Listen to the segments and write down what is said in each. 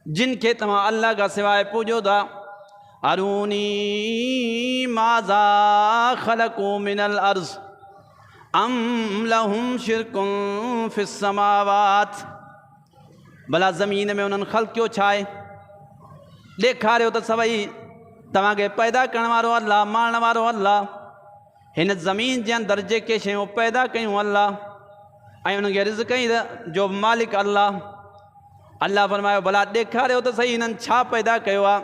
जिनके तव्हां अल्लाह का सिवाय पूजो था। अरूनी माज़ा ख़लक़ू मिनल अर्ज़ अम लहुम शिरकुन फ़िस समावात। भला ज़मीन में उन्हनि ख़ल्क़ कयो छा आहे? ॾेखारियो त सभई तव्हांखे पैदा करण वारो अल्लाह, मारण वारो अल्लाह। हिन ज़मीन जे अंदरि जेके शयूं पैदा कयूं अल्लाह, ऐं उनखे रिज़्क़ जो मालिक अल्लाह। अल्लाह फरमायो भला ॾेखारियो त सही हिननि छा पैदा कयो आहे।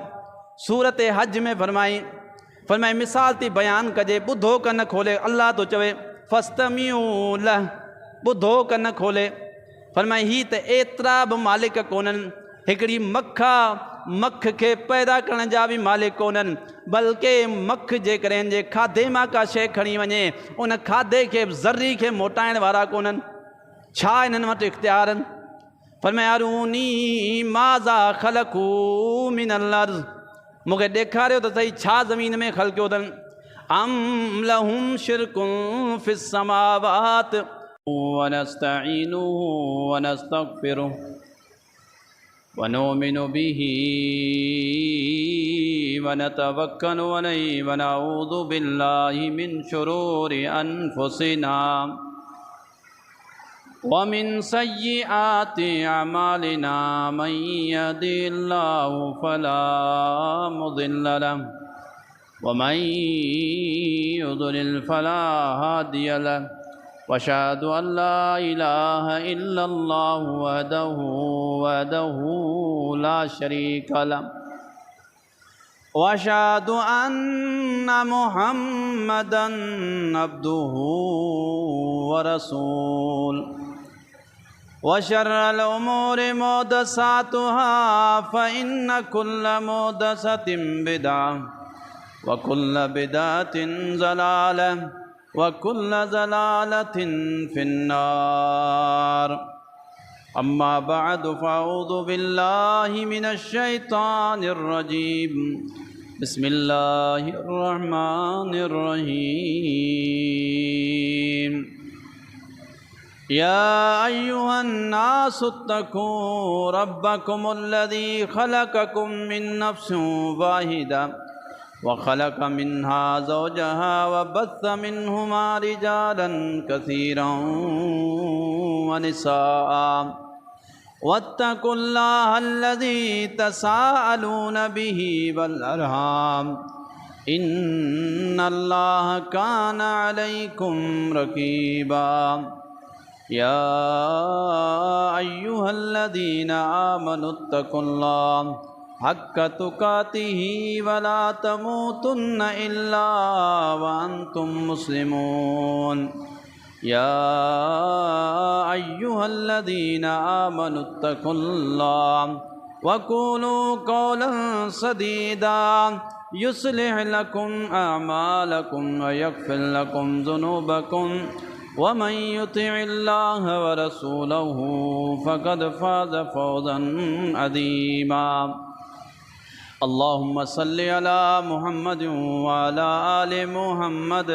सूरत हज में फरमाई मिसाल थी बयानु कजे, ॿुधो कन खोले। अल्लाह तो चवे फ़स्तमिऊ लह, ॿुधो कन खोले। फरमाई ही त एतिरा बि मालिक कोन्हनि, हिकिड़ी मख खे पैदा करण जा बि मालिक कोन्हनि, बल्कि मख जे करे जे खाधे मां का शइ खणी वञे उन खाधे खे ज़र्री खे मोटाइण वारा कोन्हनि। छा हिननि वटि इख्तियार आहिनि? फरमाया अरूनी माज़ा ख़लक़ू मिनल अर्ज़, मूंखे ॾेखारियो त सही छा ज़मीन में ख़ल्क़ियो अथनि। अम लहुम शिरकुन फ़िस समावात वनस्तईनुहु वनस्तग़फिरुहु वनुमिनु बिही वनतवक्कलु अलैहि वनऊज़ु बिल्लाहि मिन शुरूरि अनफुसिना वमिन सय्यिआति अमालिना मन यहदिहिल्लाहु फला मुदिल्ल लहु वमन युद्लिल फला हादिय लहु वअशहदु अल्ला इलाहा इल्लल्लाहु वहदहु ला शरीका लहु वअशहदु अन्ना मुहम्मदन अब्दुहु व रसूलुहु वशर्रल उमूरि मुहदसातुहा फ़इन्न कुल्ल मुहदसतिन बिदअह व कुल्ल बिदअतिन ज़लालह व कुल्ल ज़लालतिन फ़िन्नार। अम्मा बअद फ़अऊज़ु बिल्लाहि मिनश शैतानिर रजीम। बिस्मिल्लाहिर रहमानिर रहीम। या अय्युहन्नासु इत्तक़ू रब्बकुमुल्लज़ी ख़लक़कुम मिन नफ़्सिन वाहिदा व ख़लक़ मिन्हा ज़ौजहा व बस्स मिन्हुमा रिजालन कसीरन व निसाअ वत्तक़ुल्लाहल्लज़ी तसाअलून बिही वल अरहाम इन्नल्लाह कान अलैकुम रक़ीबा। या अय्युहल्लज़ीना आमनुत्तक़ुल्लाह हक़्क़ तुक़ातिही वला तमूतुन्न इल्ला व अंतुम मुस्लिमून। या अय्युहल्लज़ीना आमनुत्तक़ुल्लाह वक़ूलू क़ौलन सदीदा युस्लिह लकुम अअमालकुम व यग़फ़िर लकुम ज़ुनूबकुम वमन युतिइल्लाह व रसूलहु फ़क़द फ़ाज़ फ़ौज़न अज़ीमा। अल्लाहुम्मा सल्लि अला मुहम्मद व अला आलि मुहम्मद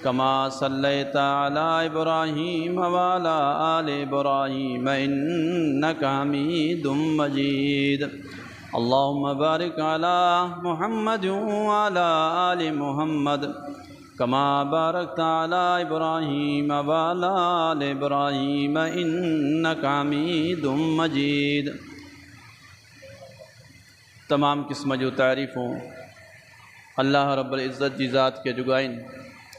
कमा सल्लैता अला इब्राहीम व अला आलि इब्राहीम इन्नका हमीदुम मजीद। अल्लाहुम्मा बारिक अला मुहम्मद व अला आलि मुहम्मद कमा बारकता अला इब्राहीम व अला आलि इब्राहीम इन्नका हमीदुम मजीद। तमाम किस्म जो तारीफ़ूं अल्लाह रब्बुल इज़्ज़त जी ज़ात के जुगाइन।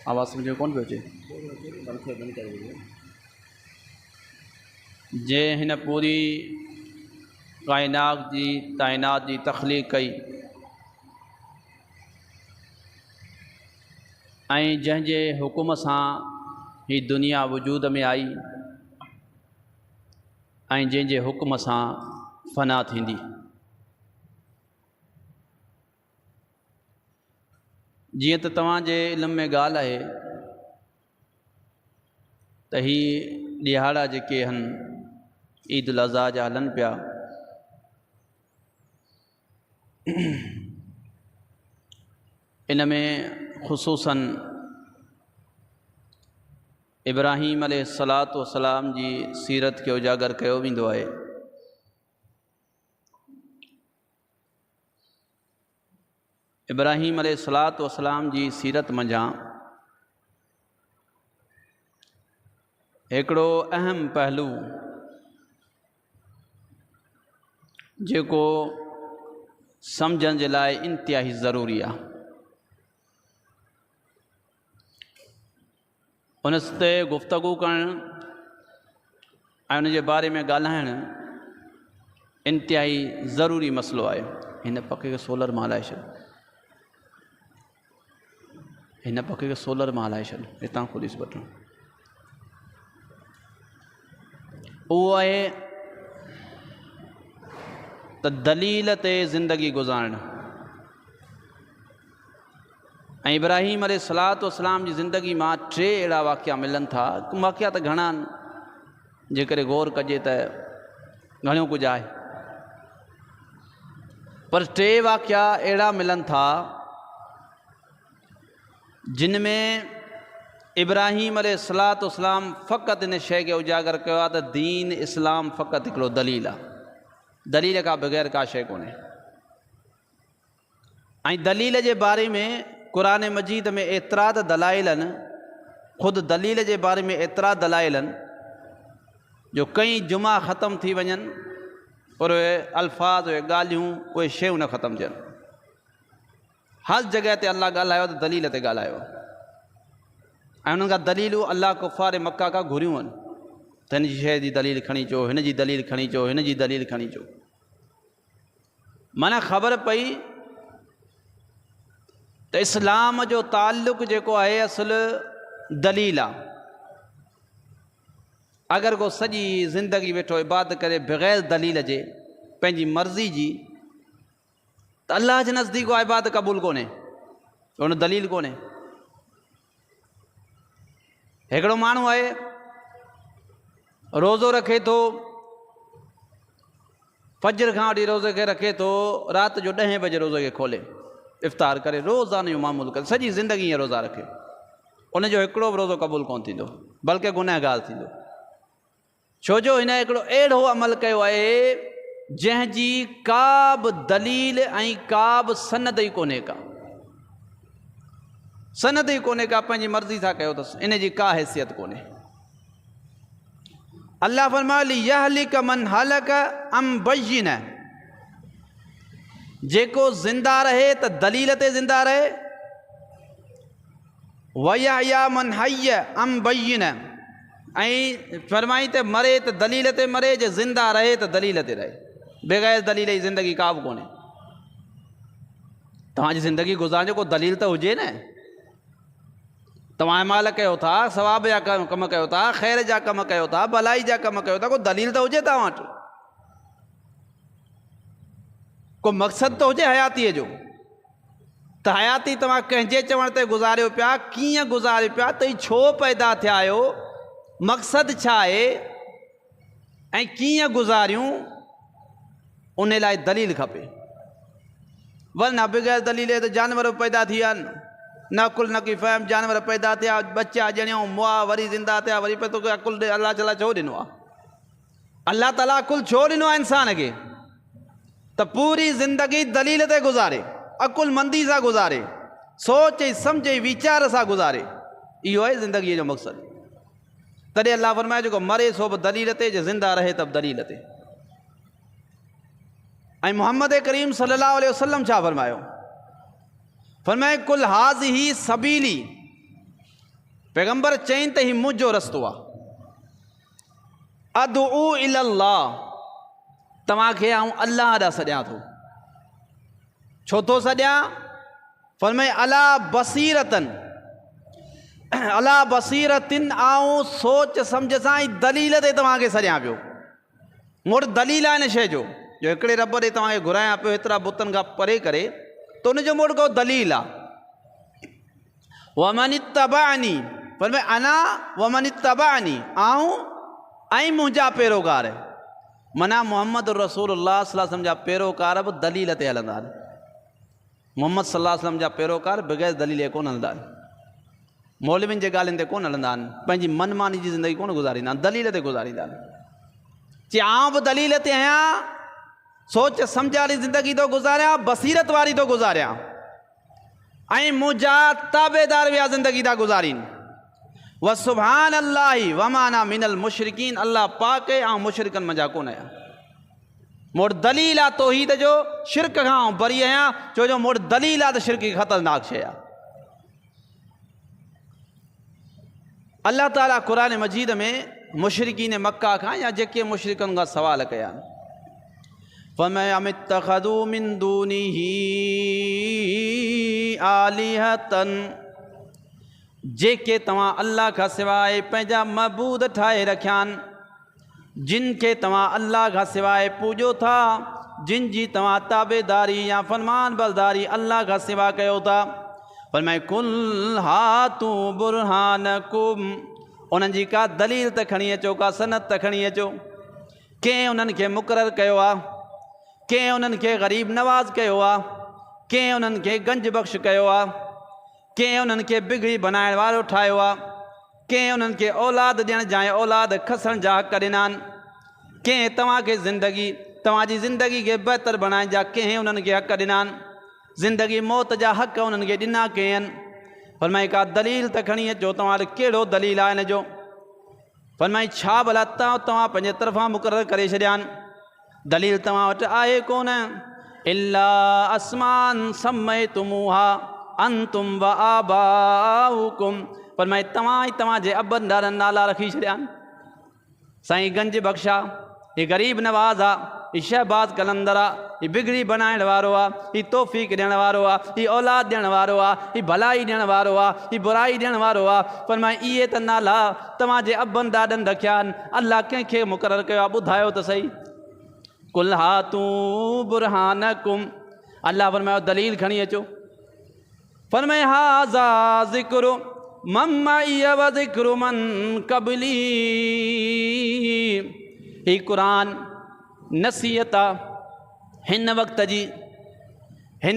आवाज़ मुझे कौन पहुँचे जे हिन पूरी कायनात जी तख़लीक़ कई ऐं जंहिंजे हुकुम सां ही दुनिया वजूद में आई ऐं जंहिंजे हुकुम सां फ़ना थींदी। जीअं त तव्हांजे इल्म में ॻाल्हि आहे त ही ॾिहाड़ा जेके आहिनि ईद उल अज़हा जा हलनि पिया, इन में ख़ुसूसन इब्राहीम अलैहिस्सलातु वस्सलाम जी सीरत खे उजागर कयो वेंदो आहे। इब्राहीम अलैहिस्सलातु वस्सलाम जी सीरत मंझां हिकिड़ो अहम पहलू जेको सम्झण जे लाइ इंतिहाई ज़रूरी आहे, उन ते गुफ़्तगू करणु ऐं उन जे बारे में ॻाल्हाइणु इंतिहाई ज़रूरी मसइलो आहे। हिन पखे खे सोलर मां हलाए छॾ, हिन पखे खे सोलर मां हलाए छॾ, हितां खोलीस बटण। उहो आहे त दलील ते ज़िंदगी गुज़ारणु। ऐं इब्राहीम अलैहिस्सलातु वस्सलाम जी ज़िंदगी मां टे अहिड़ा वाक़िया मिलनि था। वाक़िया त घणा आहिनि, जेकॾहिं गौर कजे त घणो कुझु आहे, पर टे वाक़िया अहिड़ा मिलनि था जिन में इब्राहीम अलैहिस्सलातु वस्सलाम फ़क़ति इन शइ खे उजागर कयो आहे त दीन इस्लाम फ़क़ति हिकिड़ो दलील आहे, दलील खां बग़ैर का शइ कोन्हे। ऐं दलील जे बारे में क़ुरान मजीद में एतिरा त दलाइल आहिनि, ख़ुदि दलील जे बारे में एतिरा दलाइल आहिनि जो कई जुमा ख़तमु थी वञनि पर उहे अल्फाज़, उहे ॻाल्हियूं, उहे शयूं न ख़तमु थियनि। हर जॻह ते अलाह ॻाल्हायो त दलील ते ॻाल्हायो, ऐं उन्हनि खां दलीलूं अलाह कुफ़ार मक्का खां घुरियूं आहिनि त हिन जी शइ जी दलील खणी अचो, हिन जी दलील खणी अचो, हिन जी दलील खणी अचो। माना ख़बर पई त इस्लाम जो ताल्लुक़ जेको आहे असल दलील आहे। अगरि को सॼी ज़िंदगी वेठो इबादत करे बग़ैर दलील जे, पंहिंजी मर्ज़ी जी, त अलाह जे नज़दीक उहा इबादत क़बूल कोन्हे, उन दलील कोन्हे। हिकिड़ो माण्हू आहे रोज़ो रखे थो, फजर खां वठी रोज़े खे रखे थो, राति जो 10 बजे रोज़े खे खोले इफ़्तार करे, रोज़ानो जो मामूल करे, सॼी ज़िंदगी ईअं रोज़ा रखे, उनजो हिकिड़ो बि रोज़ो क़बूल कोन थींदो, बल्कि गुनहगार थींदो। छो जो हिन हिकिड़ो अहिड़ो अमल कयो आहे जंहिंजी का बि दलील ऐं का बि सनद ई कोन्हे, का सनद ई कोन्हे, का पंहिंजी मर्ज़ी सां कयो अथसि, इन जी का हैसियत कोन्हे। अल्लाह फरमायो लियहलिक मन हलक अम बय्यिन, जेको ज़िंदा रहे त दलील ते ज़िंदा रहे, वयहया मन हय अम बय्यिन, ऐं फरमाई त मरे त दलील ते मरे, जे ज़िंदा रहे त दलील ते रहे, बग़ैर दलील जी ज़िंदगी का बि कोन्हे। तव्हांजी ज़िंदगी गुज़ारण जो को दलील त हुजे न। तव्हां अमाल कयो था, सवाब जा कम कयो था, ख़ैर जा कम कयो था, भलाई जा कम कयो था, को दलील त हुजे तव्हां वटि, को मक़सदु त हुजे हयातीअ जो, त हयाती तव्हां कंहिंजे चवण ते गुज़ारियो पिया, कीअं गुज़ारियो पिया, त छो पैदा थिया आहियो, मक़सदु छा आहे ऐं कीअं गुज़ारियूं, उन लाइ दलील खपे। वरना बग़ैर दलील त जानवर पैदा थी विया आहिनि, न अकुल न की फ़हम, जानवर पैदा थिया, बच्चा ॼणियूं, मुआ वरी ज़िंदा थिया, वरी पतो कि अकुल अलाह ताला छो ॾिनो आहे, अलाह ताला अकुल छो ॾिनो आहे इंसान खे, त पूरी ज़िंदगी दलील ते गुज़ारे, अकुलमंदी सां गुज़ारे, सोच ऐं सम्झ ऐं वीचार सां गुज़ारे, इहो आहे ज़िंदगीअ जो मक़सदु। तॾहिं अल्लाह फरमाए जेको मरे सो बि दलील ते, जे ज़िंदा रहे त बि दलील ते। ऐं मोहम्मद करीम सल्लल्लाहु अलैहि वसल्लम छा फरमायो, फरमाए कुल हाज़िही सबीली, पैगंबर चईं त ही मुंहिंजो रस्तो आहे, अदउ इलल्लाह, तव्हांखे आऊं अल्लाह ॾांहुं सॾियां थो। छो थो सॾियां, फरमाए अला बसीरतन, अला बसीरतिन, आऊं सोच सम्झ सां ऐं दलील ते तव्हांखे सॾियां पियो। मूं वटि दलील आहे हिन शइ जो हिकिड़े रब ॾे तव्हांखे घुरायां पियो एतिरा बुतनि खां परे करे, त उनजो मूं वटि को दलील आहे। वमन इत्तबअनी, फरमाए अना वमन इत्तबअनी, आऊं ऐं मुंहिंजा पैरोकार, माना मोहम्मद रसूलुल्लाह सल्लल्लाहु अलैहि वसल्लम जा पैरोकार बि दलील ते हलंदा आहिनि। मोहम्मद सल्लल्लाहु अलैहि वसल्लम जा पैरोकार बग़ैर दलील कोन हलंदा आहिनि, मौलवियुनि जे ॻाल्हियुनि ते कोन हलंदा आहिनि, पंहिंजी मनमानी जी ज़िंदगी कोन गुज़ारींदा आहिनि, दलील ते गुज़ारींदा आहिनि। चए आउं बि दलील ते आहियां, सोच सम्झ वारी ज़िंदगी थो गुज़ारियां, बसीरत वारी थो गुज़ारियां, ऐं मुंहिंजा ताबेदार विया ज़िंदगी था गुज़ारीनि। व सुभान अल्लाह वमाना मिनल मुशरिकीन, अल्लाह पाक ऐं मुशरिकनि मंझा कोन आहियां। मोड़ दलील आहे तौहीद जो, शिरक खां बरी आहियां, छो जो मोड़ दलील आहे त शिरक ख़तरनाक शइ आहे। अल्लाह ताला क़ुरान मजीद में मुशरिकीन मक्का खां या जेके मुशरिकनि खां सवाल कया, फमयम इत्तखदू मिन दूनिही आलिहतन, जेके तव्हां अल्लाह खां सवाइ पंहिंजा मबूद ठाहे रखिया आहिनि, जिन खे तव्हां अल्लाह खां सवाइ पूॼो था, जिन जी तव्हां ताबेदारी या फरमान बरदारी अल्लाह खां सिवा कयो था। फरमाए कुल हातू बुरहानकुम, उन्हनि जी का दलील त खणी अचो, का सनत त खणी अचो। कंहिं उन्हनि खे मुक़ररु कयो आहे, कंहिं उन्हनि खे ग़रीब नवाज़ कयो आहे, कंहिं उन्हनि खे गंज बख़्श कयो आहे, कंहिं उन्हनि खे बिगड़ी बनाइण वारो ठाहियो आहे, कंहिं उन्हनि खे औलाद ॾियण जा ऐं औलाद खसण जा हक़ ॾिना आहिनि, कंहिं तव्हांखे ज़िंदगी, तव्हांजी ज़िंदगी खे बहितर बणाइण जा कंहिं उन्हनि खे हक़ ॾिना आहिनि, ज़िंदगी मौत जा हक़ उन्हनि खे ॾिना कंहिं आहिनि। फरमाई का दलील त खणी अचो, तव्हां वटि कहिड़ो दलील आहे हिन जो? फरमाई छा भला तव्हां पंहिंजे तरफ़ां मुक़ररु करे छॾिया आहिनि, दलील तव्हां वटि आहे कोन। इल्ला अस्मान सम्मयतुमूहा अंतुम व आबाउकुम, फरमाई तव्हां ई तव्हांजे अबनि ॾाॾनि नाला रखी छॾिया आहिनि। साईं गंज बख़्शा, हीउ ग़रीब नवाज़ आहे, हीउ शहबाज़ कलंदर आहे, हीउ बिगड़ी बनाइण वारो आहे, हीउ तौफ़ीक़ ॾियण वारो आहे, हीउ औलाद ॾियण वारो आहे, हीउ भलाई ॾियण वारो आहे, हीउ बुराई ॾियण वारो आहे। फरमाई इहे त नाला तव्हांजे अबनि ॾाॾनि रखिया आहिनि, अल्लाह कंहिंखे मुक़ररु कयो आहे? ॿुधायो त सही। कुल हातू बुरहानकुम, अल्लाह फरमायो दलील खणी अचो। फरमाए हाज़ा ज़िक्र मम्मई व ज़िक्र मन क़बली, ही क़ुरान नसीहत आहे हिन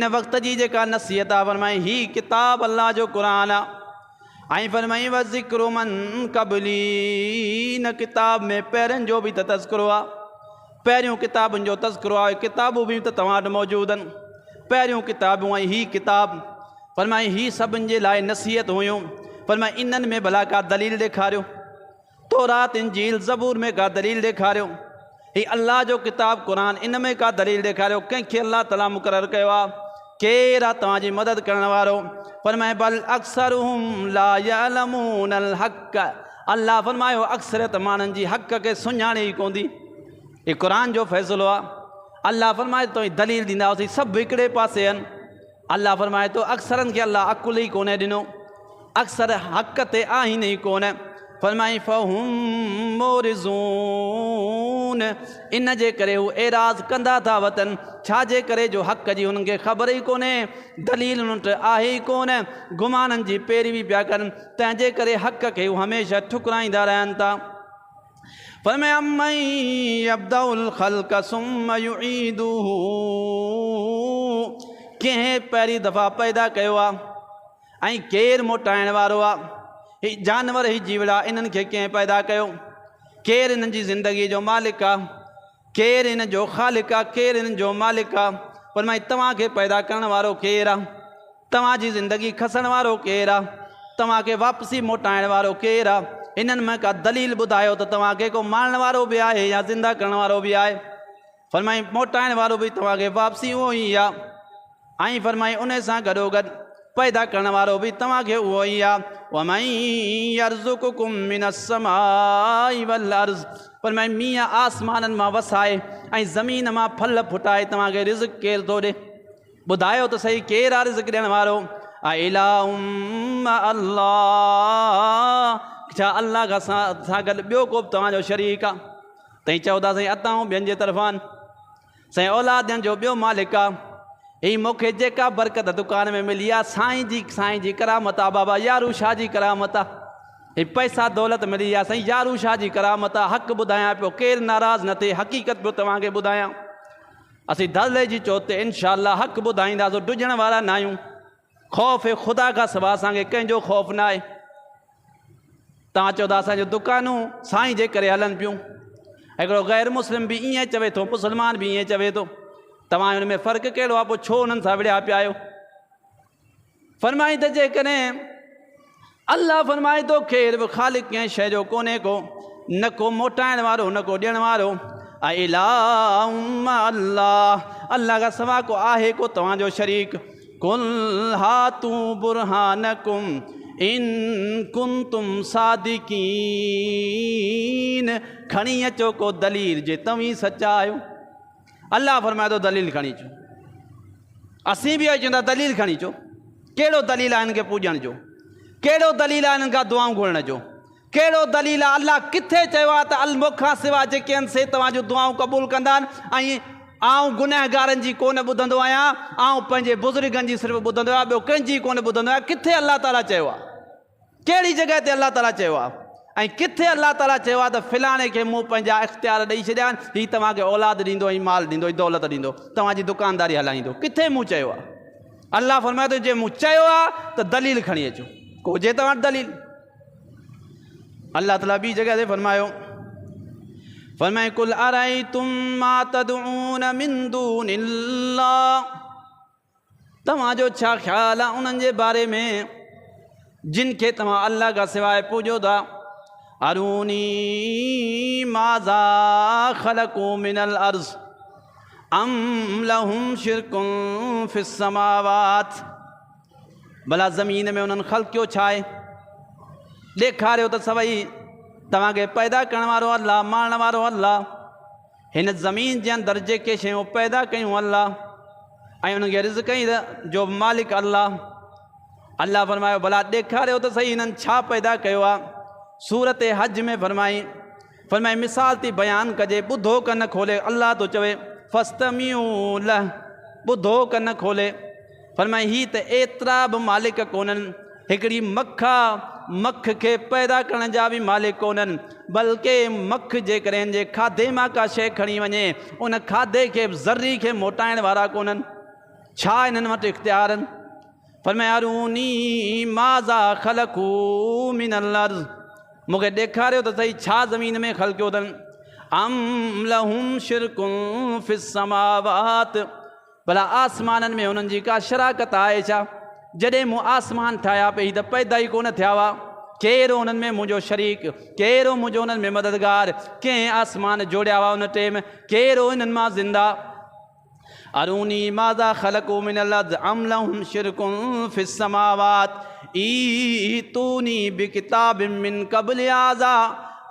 वक़्त जी जेका नसीहत आहे। फरमाई ही किताब अल्लाह जो क़ुरान आहे। ऐं फरमाई व ज़िक्र मन क़बली, इन किताब में पहिरियों जो बि त तज़किरो आहे, पहिरियों किताबुनि जो तज़किरो आहे, किताबूं बि त तव्हां वटि मौजूदु आहिनि, पहिरियों किताबूं ऐं ही किताब। फरमाई ही सभिनि जे लाइ नसीहत हुयूं। फरमाई इन्हनि में भला का दलील ॾेखारियो, तौरात इंजील ज़बूर में का दलील ॾेखारियो, ही अल्लाह जो किताब क़ुरान इन में का दलील ॾेखारियो। कंहिंखे अल्लाह ताला मुक़ररु कयो आहे? केरु आहे तव्हांजी मदद करण वारो? फरमाए बल अक्सरुहुम ला यअलमूनल हक़, अल्लाह फरमायो अक्सरियत माण्हुनि जी हक़ खे सुञाणे ई कोन्ह थी। ही क़ुरान जो फ़ैसिलो आहे। अल्लाह फरमाए तो दलील ॾींदा हुआसीं, सभु हिकिड़े पासे आहिनि। अल्लाह फरमाए तो अक्सरनि खे अल्लाह अकुल ई कोन्हे ॾिनो, अक्सर हक़ ते आहिनि ई कोन। फरमाई फ़हुम मोरिज़ून, इन जे करे हू एराज़ कंदा था वतन, छाजे करे? जो हक़ जी हुननि खे ख़बर ई कोन्हे, दलील उन्हनि वटि आहे ई कोन, गुमाननि जी पैरवी पिया कनि, तंहिंजे करे हक़ खे हू हमेशह ठुकराईंदा रहनि था। फरमाए अम्मन यब्दउल ख़ल्क़ सुम्म युईदुहु, कंहिं पहिरीं दफ़ा पैदा कयो आहे ऐं केरु मोटाइण वारो आहे? ही जानवर, ही जीवड़ा, इन्हनि खे कंहिं पैदा कयो? केरु इन्हनि जी ज़िंदगी जो मालिक आहे? केरु इन जो ख़ालिक आहे? केरु इन्हनि जो मालिक आहे? फरमाई तव्हांखे पैदा करण वारो केरु आहे? तव्हांजी ज़िंदगी खसण वारो केरु आहे? तव्हांखे वापसी मोटाइण वारो केरु आहे? इन्हनि में का दलील ॿुधायो त तव्हांखे को मारण वारो बि आहे या ज़िंदा करण वारो बि आहे? फरमाई मोटाइण वारो बि तव्हांखे वापसी उहो ई आहे, ऐं फरमाई उन सां गॾोगॾु पैदा करण वारो बि तव्हांखे उहो ई आहे। वमन यर्ज़ुकुकुम मिनस्समाई वल अर्ज़, फरमाई मींहं आसमाननि मां वसाए ऐं ज़मीन मां फल फुटाए तव्हांखे रिज़्क़ केरु थो ॾे? ॿुधायो त सही, केरु आहे रिज़्क़ ॾियण वारो? इलाहुम अल्लाह, छा अल्लाह खां सां गॾु ॿियो को बि तव्हांजो शरीक आहे? तई चओ था साईं अताऊं ॿियनि जे तरफ़ां, साईं औलाद ॾियण जो ॿियो मालिक आहे। ही मूंखे जेका बरकत दुकान में मिली आहे साईं जी करामत आहे, बाबा यारू शाह जी करामत आहे। ही पैसा दौलत मिली आहे साईं यारू शाह जी करामत आहे। हक़ ॿुधायां पियो, केरु नाराज़ न थिए, हक़ीक़त पियो तव्हांखे ॿुधायां। असीं दर्जे जी चोट ते इनशा अल्लाह हक़ ॿुधाईंदासीं, ॾुजण वारा न आहियूं। ख़ौफ़ ख़ुदा खां सवाइ असांखे कंहिंजो ख़ौफ़ न आहे। तव्हां चओ था असांजूं दुकानूं साईं जे करे हलनि पियूं, हिकिड़ो ग़ैर मुस्लिम बि ईअं चवे थो, मुस्लमान बि ईअं चवे थो, तव्हां हुन में फ़र्क़ु कहिड़ो आहे? पोइ छो उन्हनि सां विड़िया पिया आहियो? फरमाई त जेकॾहिं अल्लाह फरमाए थो ख़ैर बि ख़ालिक़ कंहिं शइ जो कोन्हे को, न को मोटाइण वारो न को ॾियण वारो। अल्लाह अल्लाह खां सवा को आहे को तव्हांजो शरीक। कुल हातू बुरहानकुम इन कुंतुम सादिकीन, खणी अचो को दलील जे तव्हीं सचा आहियो। अल्लाह फरमाए थो दलील खणी अचो। असीं बि चवंदा दलील खणी अचो। कहिड़ो दलील आहे हिन खे पूॼण जो? कहिड़ो दलील आहे हिननि खां दुआऊं घुरण जो? कहिड़ो दलील आहे? अल्लाह किथे चयो आहे त अल मूंखां सवाइ जेके आहिनि से तव्हांजूं दुआऊं क़बूल कंदा आहिनि, ऐं आउं गुनहगारनि जी कोन ॿुधंदो आहियां, आउं पंहिंजे बुज़ुर्गनि जी सिर्फ़ु ॿुधंदो आहियां, ॿियो कंहिंजी कोन ॿुधंदो आहियां। किथे अल्लाह ताला चयो आहे? कहिड़ी जॻह ते अल्लाह ताला चयो आहे? ऐं किथे अल्लाह ताला चयो आहे त फिलाणे खे मूं पंहिंजा इख़्तियार ॾेई छॾिया आहिनि, हीउ तव्हांखे औलाद ॾींदो, ऐं माल ॾींदो, ऐं दौलत ॾींदो, तव्हांजी दुकानदारी हलाईंदो? किथे मूं चयो आहे? अल्लाह फरमाए थो जे मूं चयो आहे त दलील खणी अचो, को हुजे तव्हां वटि दलील। अल्लाह ताला ॿी जॻह ते फरमायो, फरमाए कुल अराइतुम मा तदऊन मिन दूनिल्लाह, तव्हांजो छा ख़्यालु आहे उन्हनि जे बारे में जिन खे तव्हां अल्लाह खां सवाइ पूॼो था। अरूनी माज़ा ख़लक़ू मिनल अर्ज़ अम लहुम शिरकुन फिस समावात, भला ज़मीन में उन्हनि ख़ल्क़ियो छा आहे? ॾेखारियो त सभई तव्हांखे पैदा करण वारो अल्लाह, मारण वारो अल्लाह। हिन ज़मीन जे अंदरि जेके शयूं पैदा कयूं अल्लाह, ऐं उनखे रिज़्क़ जो मालिक अल्लाह। अल्लाह फरमायो भला ॾेखारियो त सही हिननि छा पैदा कयो आहे। सूरत हज में फरमाई मिसाल थी बयानु कजे, ॿुधो कन खोले। अल्लाह थो चवे फस्तमिऊ लह, ॿुधो कन खोले। फरमाई ही त एतिरा बि मालिक कोन्हनि, हिकिड़ी मख खे पैदा करण जा बि मालिक कोन्हनि, बल्कि मख जेकॾहिं जे खाधे मां का शइ खणी वञे, उन खाधे खे ज़र्री खे मोटाइण वारा कोन्हनि। छा हिननि वटि इख़्तियार आहिनि? फरमाए अरूनी माज़ा ख़लक़ू मिनल अर्ज़, मूंखे ॾेखारियो त सही छा ज़मीन में ख़ल्क़ियो अथनि। अम लहुम शिरकुन फिस समावात, भला आसमाननि में उन्हनि जी का शराकत आहे छा? जॾहिं मूं आसमान ठाहिया पे त पैदा ई कोन थिया हुआ। कहिड़ो उन्हनि में मुंहिंजो शरीक, कहिड़ो मुंहिंजो उन्हनि में मददगार? कंहिं आसमान जोड़िया हुआ उन टेम? कहिड़ो इन्हनि मां ज़िंदा? अरूनी माज़ा ख़लक़ू मिनल अर्ज़ अम लहुम शिरकुन फिस समावात ईतूनी बिकिताबिम मिन क़ब्ल हाज़ा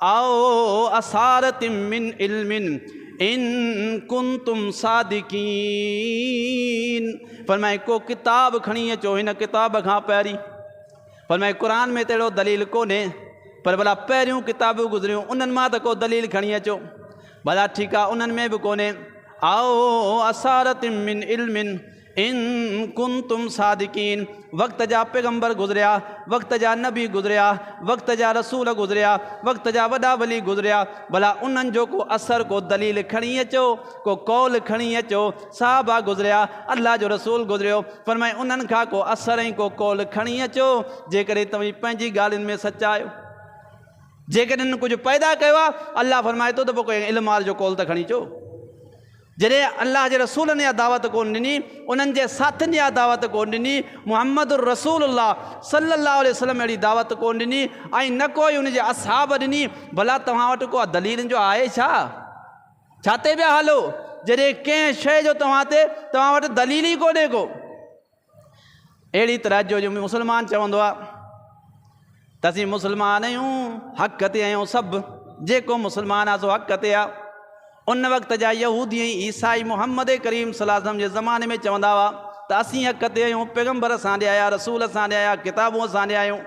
आओ असारतिम मिन इल्मिन इन कुंतुम सादिकीन। फरमाए को किताब खणी अचो हिन किताब खां पहिरीं। फरमाए क़ुर में त अहिड़ो दलील कोन्हे, पर भला पहिरियों किताबूं गुज़रियूं उन्हनि मां त को दलील खणी अचो। भला ठीकु आहे, उन्हनि में बि कोन्हे। आओ असारतिम मिन इल्मिन इन कुंतुम सादिकीन। वक़्त जा पैगंबर गुज़रिया, वक़्त जा नबी गुज़रिया, वक़्त जा रसूल गुज़रिया, वक़्त जा वॾा वली गुज़रिया। भला उन्हनि जो को असर, को दलील खणी अचो, को कौल खणी अचो। साहबा गुज़रिया, अल्लाह जो रसूल गुज़रियो। फरमाए उन्हनि खां को असर ऐं को कौल खणी अचो, जेकॾहिं तव्हीं पंहिंजी ॻाल्हियुनि में सचा आहियो। जेकॾहिं कुझु पैदा कयो आहे, अल्लाह फरमाए थो त पोइ कोई इल्मार जो कौल त खणी अचो। जॾहिं अल्लाह जे रसूलनि इहा दावत कोन ॾिनी, उन्हनि जे साथियुनि इहा दावत कोन ॾिनी, मुहम्मद रसूलुल्लाह सल्लल्लाहु अलैहि वसल्लम अहिड़ी दावत कोन ॾिनी, ऐं न कोई उनजे असहाब ॾिनी, भला तव्हां वटि को दलीलनि जो आहे छा? छा ते पिया हलो जॾहिं कंहिं शइ जो तव्हां वटि दलील ई कोन्हे को? अहिड़ी तरह जो मुस्लमान चवंदो आहे त असीं मुस्लमान आहियूं, हक़ ते आहियूं, सभु जेको मुस्लमान आहे सो हक़ ते आहे। उन वक़्त जा यहूदी ऐं ईसाई मुहम्मद करीम सल्लल्लाहु अलैहि वसल्लम जे ज़माने में चवंदा हुआ त असीं हक़ ते आहियूं, पैगंबर असां ॾे आया, रसूल असां ॾे आया, किताबूं असां ॾे आहियूं।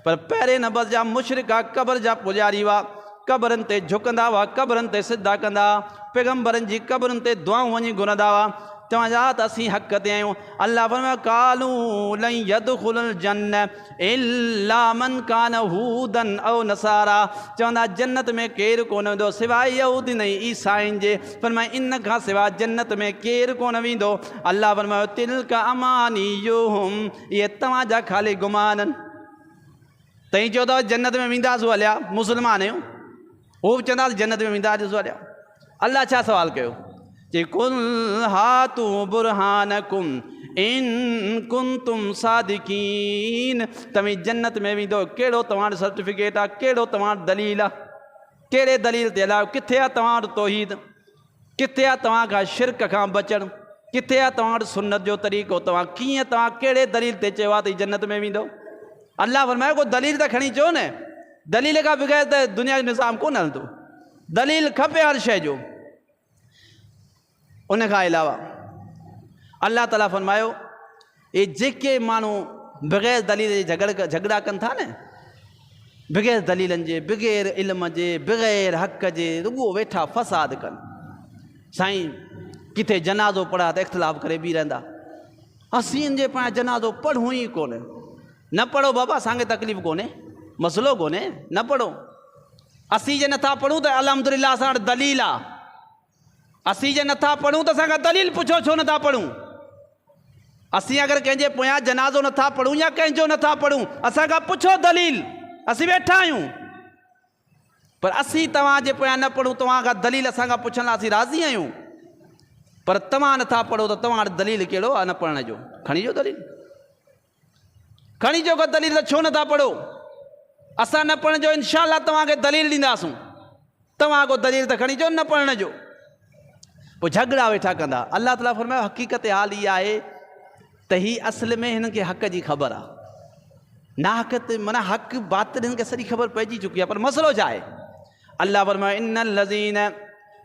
पर पहिरें नंबर जा मुशरिका क़बर जा पुॼारी हुआ, क़बरनि ते झुकंदा हुआ, क़बरनि ते सिधा कंदा हुआ, पैगंबरनि जी क़बरनि ते दुआऊं वञी घुरंदा हुआ। चवंदा त असीं हक़ ते आहियूं। अल्लाह फरमायो कालू लन यदखुलुल जन्नह इल्ला मन कान हूदन औ नसारा, चवंदा जन्नत में केरु कोन वेंदो सवाइ यहूदी ऐं ईसाइनि जे। फरमाए इन खां सवाइ जन्नत में केरु कोन वेंदो। अल्लाह फरमायो तिलका अमानियुहुम, इहे तव्हांजा ख़ाली गुमान आहिनि। तव्हीं चओ था जन्नत में वेंदासीं हलिया, मुस्लमान आहियूं, हू बि चवंदासीं जन्नत में वेंदासीं हलिया। अल्लाह छा सवाल कयो? कुल हातू बुरहानकुम इन कुंतुम सादिकीन तव्हीं जन्नत में वेंदो। कहिड़ो तव्हां सर्टिफिकेट आहे, कहिड़ो तव्हां दलील आहे, कहिड़े दलील ते हलायो? किथे आहे तव्हां वटि तौहीद, किथे आहे तव्हां खां शिरक खां बचणु, किथे आहे तव्हां वटि सुन्नत जो तरीक़ो? तव्हां कीअं, तव्हां कहिड़े दलील ते चयो आहे त जन्नत में वेंदो? अल्लाह फरमायो को दलील त खणी चओ न, दलील खां बग़ैर त दुनिया जो निज़ाम कोन हलंदो। दलील खपे हर शइ जो। उन खां अलावा अल्लाह ताला फरमायो ये जेके माण्हू बग़ैर दलील जे झगड़ा कनि था न, बग़ैर दलीलनि जे, बग़ैर इल्म जे, बग़ैर हक़ जे, रुॻो वेठा फ़साद कनि। साईं किथे जनाज़ो पढ़ा त इख़्तिलाफ़ करे बीह रहंदा। असीं जे पाण जनाज़ो पढ़ूं ई कोन्हे। न पढ़ो बाबा, असांखे तकलीफ़ कोन्हे, मसइलो कोन्हे, न पढ़ो। असीं जे नथा पढ़ूं त अल्हम्दुलिल्लाह असां वटि दलील आहे। असीं जे नथा पढ़ूं त असांखां दलील पुछो छो नथा पढ़ूं? असीं अगरि कंहिंजे पोयां जनाज़ो नथा पढ़ूं या कंहिंजो नथा पढ़ूं, असांखां पुछो दलील, असीं वेठा आहियूं। पर असीं तव्हांजे पोयां न पढ़ूं, तव्हां खां दलील असांखां पुछण लाइ असीं राज़ी आहियूं। पर तव्हां नथा पढ़ो त तव्हां वटि दलील कहिड़ो आहे न पढ़ण जो? खणी जो दलील, खणी जो को दलील, त छो नथा पढ़ो? असां न पढ़ण जो इंशाअल्लाह तव्हांखे दलील ॾींदासूं। तव्हां को दलील त खणी जो न पढ़ण जो। पोइ झगड़ा वेठा कंदा। अल्लाह ताला फरमायो हक़ीक़त हाल इहा आहे त ही असुल में हिननि खे हक़ जी ख़बर आहे। ना हक़ ते माना हक़ बातिल हिननि खे सॼी ख़बर पइजी चुकी आहे। पर मसइलो छा आहे? अल्लाह फरमायो इन्नल लज़ीन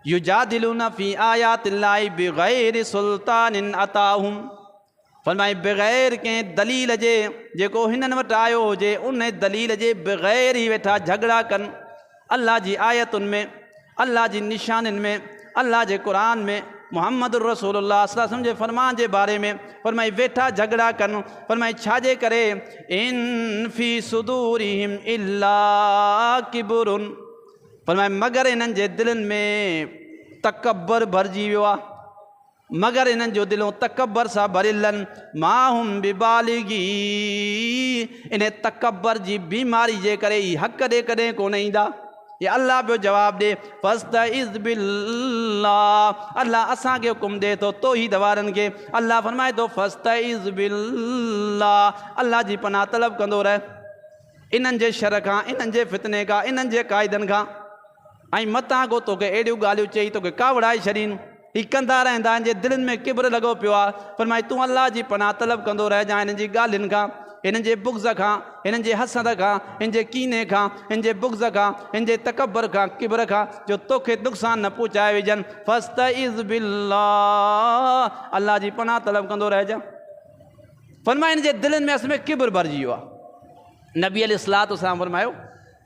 युजादिलून फी आयातिल्लाहि बिग़ैरि सुल्तानिन अताहुम। फरमाए बग़ैर कंहिं दलील जे, जेको हिननि वटि आयो हुजे उन दलील जे बग़ैर ई वेठा झगड़ा कनि। अल्लाह जी आयतुनि में, अल्लाह जी निशानियुनि में, अल्लाह जे क़ुरान में, मुहम्मद रसूलुल्लाह सल्लल्लाहु अलैहि वसल्लम जे फरमान जे बारे में फरमाई वेठा झगड़ा कनि। फरमाई छाजे करे? इन फी सुदूरिहिम इल्ला किबरुन। फरमाए मगर इन्हनि जे दिलनि में तकबर भरिजी वियो आहे, मगर इन्हनि जो दिलों तकबर सां भरियल आहिनि। माहुम बिबालिगी, इन तकबर जी बीमारी जे करे ई हक़ ॾे कॾहिं कोन ईंदा। या अल्लाह पियो जवाबु ॾे फस्तइज़ बिल्लाह। अल्लाह असांखे हुकुम ॾे थो तौहीद वारनि खे। अल्लाह फरमाए थो फस्तइज़ बिल्लाह, अल्लाह जी पनाह तलब कंदो रहे इन्हनि जे शर खां, इन्हनि जे फितने खां, इन्हनि जे क़ाइदनि खां। ऐं मतां को तोखे अहिड़ियूं ॻाल्हियूं चई तोखे कावड़ाए छॾीनि। ही कंदा रहंदा, हिन जे दिलनि में किब्र लॻो पियो आहे। फरमाए तूं अल्लाह जी पनाह तलब कंदो रहिजांइ हिननि जी ॻाल्हियुनि खां, हिननि जे बुग़्ज़ खां, हिननि जे हसद खां, हिन जे कीने खां, हिन जे बुग़्ज़ खां, हिन जे तकबर खां, किब्र खां, जो तोखे नुक़सान न पहुचाए विझनि। फस्तइज़ बिल्लाह, अल्लाह जी पनाह तलब कंदो रहिजांइ। फरमाए हिन जे दिलनि में असल में किब्र भरिजी वियो आहे। नबी अलैहिस्सलातु वस्सलाम फरमायो,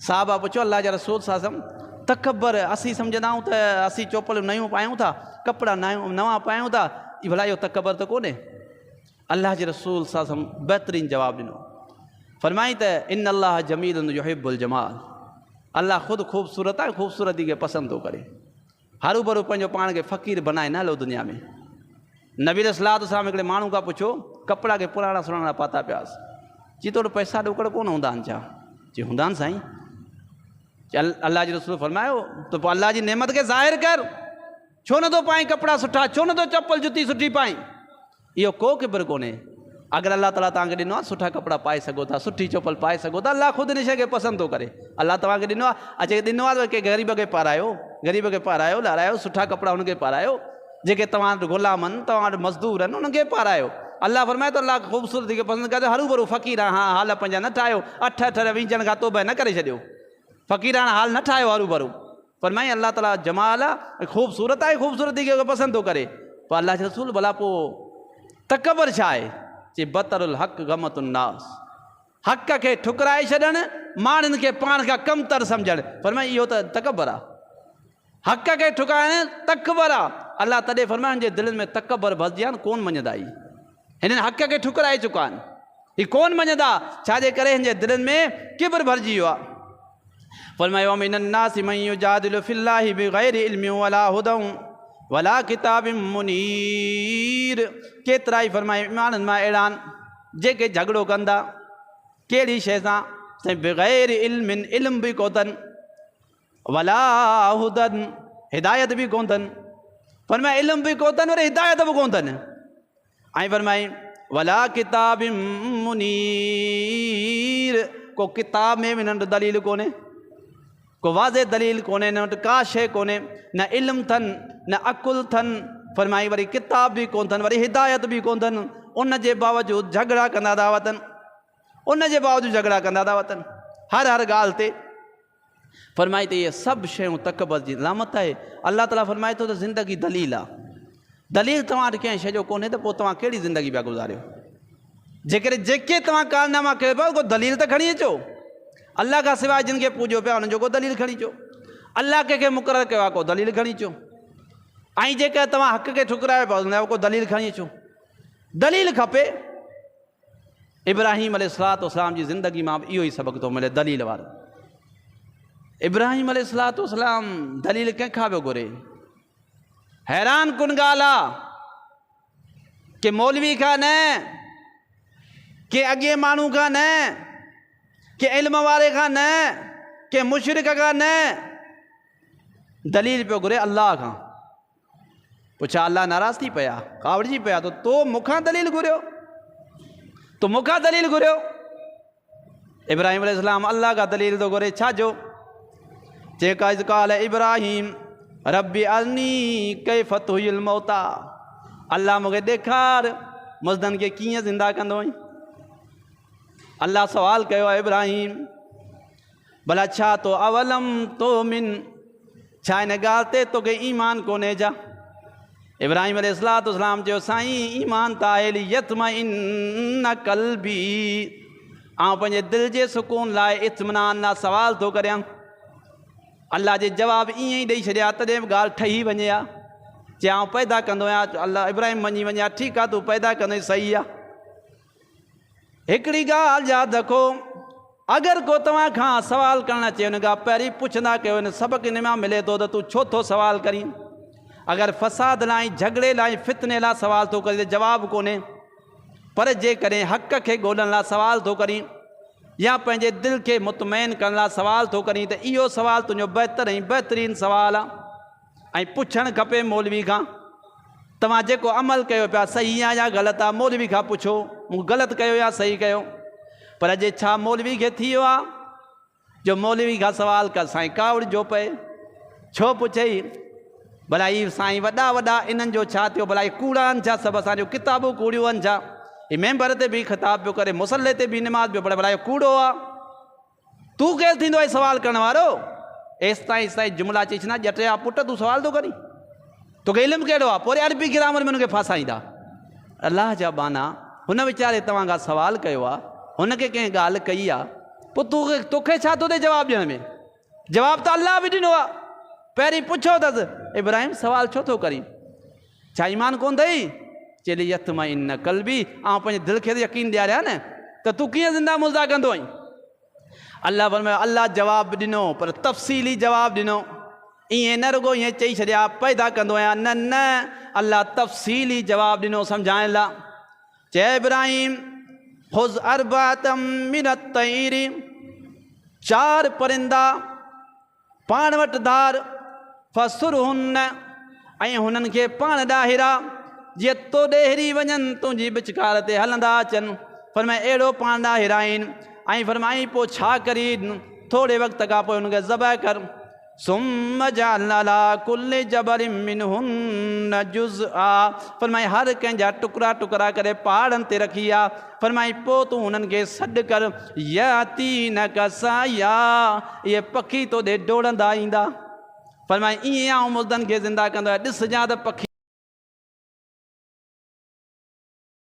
साहबा पुछो अल्लाह जा रसूल साहब, तकबर असीं सम्झंदा आहियूं त असीं चोपल नयूं पायूं था, कपिड़ा नवां पायूं था, भला इहो तकबर त कोन्हे? अल्लाह जे रसूल साहब बहितरीनु जवाबु ॾिनो। फरमाई त इन अल्लाह जमीलुन युहिब्बुल जमाल। अल्लाह ख़ुदि ख़ूबसूरत आहे, ख़ूबसूरती खे पसंदि थो करे। हरू भरू पंहिंजो पाण खे फ़क़ीर बनाए न हलो दुनिया में। नबी अलैहिस्सलातु वस्सलाम हिकिड़े माण्हू खां पुछो, कपिड़ा खे पुराणा सुराणा पाता पियासीं, चई तोड़ पैसा ॾुकड़ कोन हूंदा आहिनि छा? चई हूंदा आहिनि साईं। अल्लाह जी रसूल फरमायो त पोइ अल्लाह जी नेमत खे ज़ाहिर कर। छो नथो पाएं कपिड़ा सुठा, छो नथो चप्पल जुती सुठी पाएं? इहो को किब्र कोन्हे। अगरि अल्लाह ताला तव्हांखे ॾिनो आहे सुठा कपिड़ा पाए सघो था, सुठी चप्पल पाए सघो था, अल्लाह ख़ुदि हिन शइ खे पसंदि थो करे। अल्लाह तव्हांखे ॾिनो आहे, अचे ॾिनो आहे त के ग़रीब खे पारायो, ग़रीब खे पारायो, लारायो, सुठा कपिड़ा हुनखे पारायो। जेके तव्हां वटि ग़ुलाम आहिनि, तव्हां वटि मज़दूर आहिनि, उन्हनि खे पारायो। अल्लाह फरमाए थो अल्लाह ख़ूबसूरती खे पसंदि करे। हरू भरू फ़क़ीर हा हाल पंहिंजा न ठाहियो, अठ विझण खां तोबा न करे छॾियो, फ़क़ीराना हाल न ठाहियो हरू भरू। फरमाई अल्लाह ताला जमाल आहे, ख़ूबसूरत आहे, ख़ूबसूरती खे पसंदि थो करे। पोइ अल्लाह जे रसूल भला पोइ तकबर छा आहे? चई बतरुल हक़ गमतुन नास। हक़ खे ठुकराए छॾणु, माण्हुनि खे पाण खां कमतर सम्झणु। फरमाई इहो त तकबर आहे। हक़ खे ठुकाइणु तकबर आहे। अल्लाह तॾहिं फरमाइनि जे दिलनि में तकबर भरिजी आहिनि, कोन मञंदा। हिननि हक़ खे ठुकराए चुका आहिनि, हीअ कोन मञंदा। छाजे करे? हिन जे दिलनि में किब्र भरिजी वियो आहे। फरमायो मिनन नासि मन युजादिलु फिल्लाहि बिग़ैरि इल्मिन वला हुदन वला किताबिन मुनीर। केतिरा ई फरमाए माण्हुनि मां अहिड़ा आहिनि जेके झगड़ो कंदा कहिड़ी शइ सां? साईं बिग़ैरि इल्मिन, इल्म बि कोन अथनि, वला हुदन, हिदायत बि कोन अथनि। फरमाए इल्म बि कोन अथनि और हिदायत बि कोन अथनि। ऐं फरमाई वला किताब मुनीर, को किताब में भी न दलील कोने, को वाज़े दलील कोने, न वटि का शइ कोने, न इल्म अथनि न अकुल अथनि। फरमाई वरी किताब भी कोन अथनि, वरी हिदायत भी कोन अथनि, उन जे बावजूदि झगड़ा कंदा था वतन, उन जे बावजूदि झगड़ा कंदा था वतन हर ॻाल्हि ते। फरमाई त इहे सभु शयूं तकबर जी लामत आहे। अल्लाह ताला फरमाए थो त ज़िंदगी दलील आहे। दलील तव्हां वटि कंहिं शइ जो कोन्हे त पोइ तव्हां कहिड़ी ज़िंदगी पिया गुज़ारियो? जेके तव्हां कारनामा कयो पिया को दलील त खणी अचो। अल्लाह खां सवाइ जिन खे पूॼो पिया उन्हनि जो को दलील खणी अचो। अल्लाह कंहिंखे मुक़ररु कयो आहे को दलील खणी अचो। ऐं जेका तव्हां हक़ खे ठुकरायो पिया उन जो को दलील खणी अचो। दलील खपे। इब्राहिम अलैहिस्सलाम जी ज़िंदगी मां बि इहो ई सबक़ु थो मिले, दलील वारो। इब्राहिम अलैहिस्सलाम दलील कंहिंखां पियो घुरे? हैरान कुन ॻाल्हि आहे कि मौलवी खां न, के अॻे माण्हू खां न, के इल्म वारे खां न, के मुशरिक खां न, दलील पियो घुरे अल्लाह खां। पुछा अल्लाह नाराज़ थी पिया, कावड़जी पिया तो मूंखां दलील घुरियो, तो मूंखां दलील घुरियो? इब्राहिम अलैहिस्सलाम अल्लाह खां दलील थो घुरे। छा जो? जेका इज़ क़ाल इब्राहिम रब्बी अरनी कैफ़ तुहिल मौता, अल्लाह मूंखे ॾेखार मुर्दनि खे कीअं ज़िंदा कंदो आहीं। अल्लाह सवाल कयो आहे इब्राहिम भला छा तो अवलम तो मिन, छा हिन ॻाल्हि ते तोखे ईमान कोन्हे जा? इब्राहिम अलैहिस्सलाम चयो साईं ईमान त आहे, यत्मइन्न क़ल्बी, आउं पंहिंजे दिलि जे सुकून लाइ इत्मिनान लाइ सवाल थो करियां। अल्लाह जे जवाब ईअं ई ॾेई छॾिया, तॾहिं बि ॻाल्हि ठही वञे हा। चए आउं पैदा कंदो आहियां। अल्लाह इब्राहिम मञी वञे, ठीकु आहे तूं पैदा कंदे सही आहे। हिकिड़ी ॻाल्हि यादि रखो, अगरि को तव्हां खां सवाल करणु अचे हुन खां पहिरीं पुछंदा कयो हिन सबक़ु हिन मां मिले थो त तूं छो थो सवाल करीं? अगरि फ़साद लाइ, झगड़े लाइ, फितने लाइ सवाल थो करे त जवाबु कोन्हे। पर जेकॾहिं हक़ खे ॻोल्हण लाइ सवाल थो करीं या पंहिंजे दिलि खे मुतमइन करण लाइ सवाल थो करीं त इहो सवाल तुंहिंजो बहितरीनु सवाल आहे। ऐं पुछणु खपे मौलवी खां, तव्हां जेको अमल कयो पिया सही आहे या ग़लति आहे? मौलवी खां पुछो मूं ग़लति कयो या सही कयो। पर अॼु छा मौलवी खे थी वियो आहे जो मौलवी खां सवाल कर साईं कावड़ जो पए? छो पुछई? भला ही साईं वॾा वॾा इन्हनि जो छा थियो? भला ही कूड़ा आहिनि छा? सभु असांजो किताबूं कूड़ियूं आहिनि छा? ही मेंबर ते बि ख़िताब पियो करे, मुसले ते बि निमाज़ पियो पढ़े, भला इहो कूड़ो आहे? तूं केरु थींदो आहे सवाल करण वारो? एसि ताईं जुमिला चई छॾा, ॼटे आहे पुट तूं सवाल थो करीं? तोखे इल्मु कहिड़ो आहे? पोइ अरबी ग्रामर में हुनखे फासाईंदा। अलाह जा बाना, हुन वीचारे तव्हां खां सवाल कयो आहे, हुनखे कंहिं ॻाल्हि कई आहे, पोइ तोखे छा थो थिए जवाबु ॾियण में? जवाबु त अलाह बि ॾिनो आहे। पहिरीं पुछो अथसि इब्राहिम सवाल छो थो करीं? छा ईमान कोन अथई? चइली यत्मइन्न क़ल्बी, ऐं पंहिंजे दिलि खे यकीन ॾियारिया न त तूं कीअं ज़िंदा मुर्दा कंदो आहीं? अल्लाह फरमायो, अल्लाह जवाबु ॾिनो पर तफ़सीली जवाबु ॾिनो। ईअं न रुगो ईअं चई छॾिया पैदा कंदो आहियां, न न, अल्लाह तफ़सीली जवाबु ॾिनो सम्झाइण लाइ। चए इब्राहिम ख़ुज़ अर्बअतम मिनत तैरी, 4 परिंदा पाण वटि धार, फसुरहुन, ऐं हुननि खे पाण ॾाहिरा जीअं तोॾे हिरी वञनि, तुंहिंजी बिचकार ते हलंदा अचनि। फरमाए अहिड़ो पाण ॾाहिराइनि। ऐं फरमाई पोइ छा करी? थोरे वक़्त खां पोइ हुनखे ज़बह कर। सुम्म जअलना अला कुल्लि जबलिन मिनहुन्न जुज़आ, फरमाई हर कंहिंजा टुकड़ा टुकड़ा करे पहाड़नि ते रखी आहे। फरमाई पोइ तूं हुननि खे सॾु कर, यातीनका साया, इहे पखी तोॾे डोड़ंदा ईंदा। फरमाई ईअं आउं मुर्दनि खे ज़िंदा कंदो आहियां। ॾिसजां त पखी